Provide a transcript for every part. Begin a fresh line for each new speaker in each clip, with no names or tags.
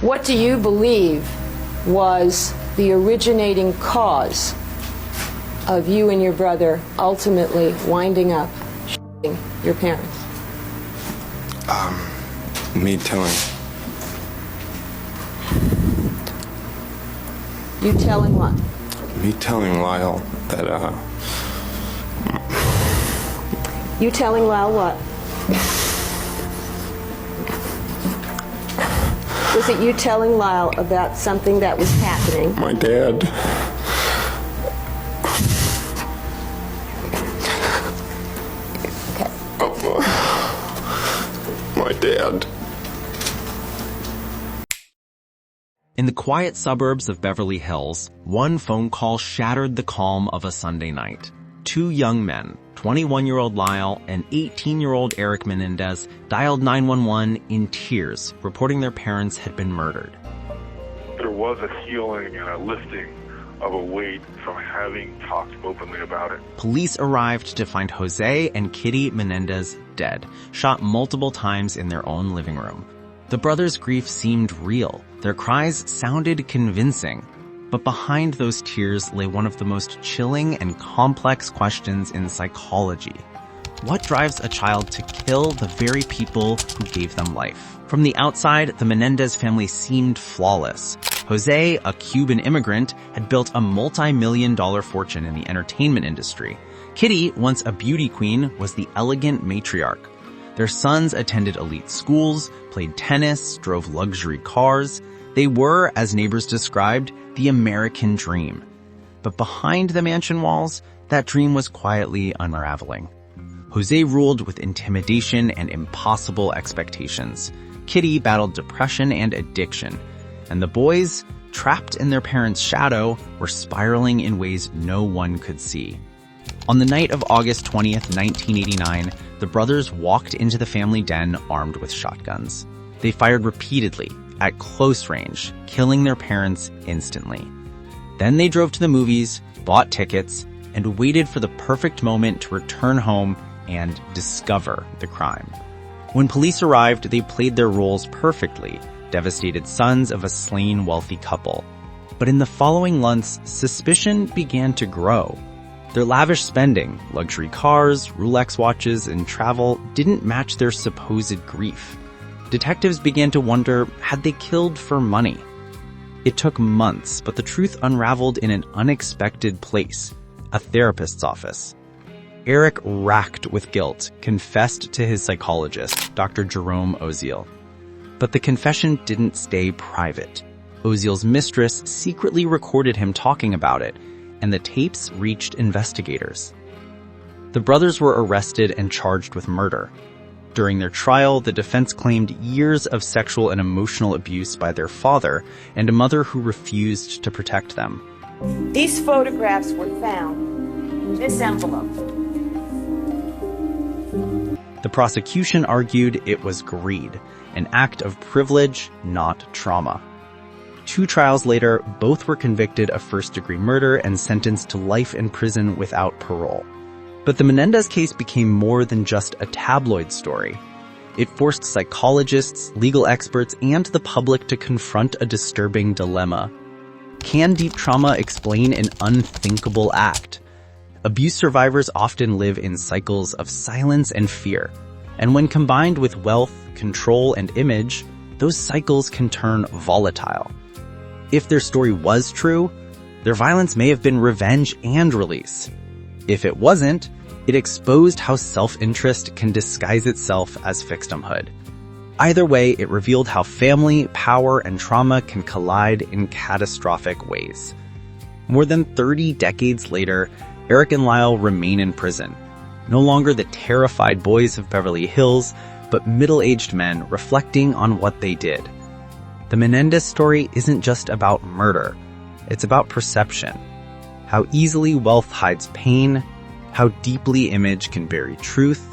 What do you believe was the originating cause of you and your brother ultimately winding up shooting your parents?
Me telling.
You telling what?
Me telling Lyle that,
You telling Lyle what? Was it you telling Lyle about something that was happening?
my dad.
Okay.
My dad.
In the quiet suburbs of Beverly Hills, one phone call shattered the calm of a Sunday night. Two young men, 21-year-old Lyle and 18-year-old Erik Menendez, dialed 911 in tears, reporting their parents had been murdered.
There was a healing and a lifting of a weight from having talked openly about it.
Police arrived to find Jose and Kitty Menendez dead, shot multiple times in their own living room. The brothers' grief seemed real. Their cries sounded convincing. But behind those tears lay one of the most chilling and complex questions in psychology. What drives a child to kill the very people who gave them life? From the outside, the Menendez family seemed flawless. Jose, a Cuban immigrant, had built a multi-million-dollar fortune in the entertainment industry. Kitty, once a beauty queen, was the elegant matriarch. Their sons attended elite schools, played tennis, drove luxury cars. They were, as neighbors described, the American dream. But behind the mansion walls, that dream was quietly unraveling. Jose ruled with intimidation and impossible expectations. Kitty battled depression and addiction. And the boys, trapped in their parents' shadow, were spiraling in ways no one could see. On the night of August 20th, 1989, the brothers walked into the family den armed with shotguns. They fired repeatedly, at close range, killing their parents instantly. Then they drove to the movies, bought tickets, and waited for the perfect moment to return home and discover the crime. When police arrived, they played their roles perfectly, devastated sons of a slain wealthy couple. But in the following months, suspicion began to grow. Their lavish spending, luxury cars, Rolex watches, and travel didn't match their supposed grief. Detectives began to wonder, had they killed for money? It took months, but the truth unraveled in an unexpected place, a therapist's office. Erik, racked with guilt, confessed to his psychologist, Dr. Jerome Oziel. But the confession didn't stay private. Oziel's mistress secretly recorded him talking about it, and the tapes reached investigators. The brothers were arrested and charged with murder. During their trial, the defense claimed years of sexual and emotional abuse by their father and a mother who refused to protect them.
These photographs were found in this envelope.
The prosecution argued it was greed, an act of privilege, not trauma. 2 trials later, both were convicted of first-degree murder and sentenced to life in prison without parole. But the Menendez case became more than just a tabloid story. It forced psychologists, legal experts, and the public to confront a disturbing dilemma. Can deep trauma explain an unthinkable act? Abuse survivors often live in cycles of silence and fear. And when combined with wealth, control, and image, those cycles can turn volatile. If their story was true, their violence may have been revenge and release. If it wasn't, it exposed how self-interest can disguise itself as victimhood. Either way, it revealed how family, power, and trauma can collide in catastrophic ways. More than 30 decades later, Erik and Lyle remain in prison. No longer the terrified boys of Beverly Hills, but middle-aged men reflecting on what they did. The Menendez story isn't just about murder. It's about perception. How easily wealth hides pain, how deeply image can bury truth,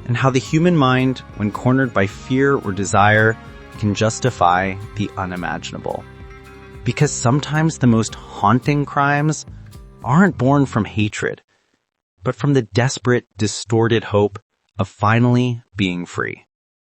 and how the human mind, when cornered by fear or desire, can justify the unimaginable. Because sometimes the most haunting crimes aren't born from hatred, but from the desperate, distorted hope of finally being free.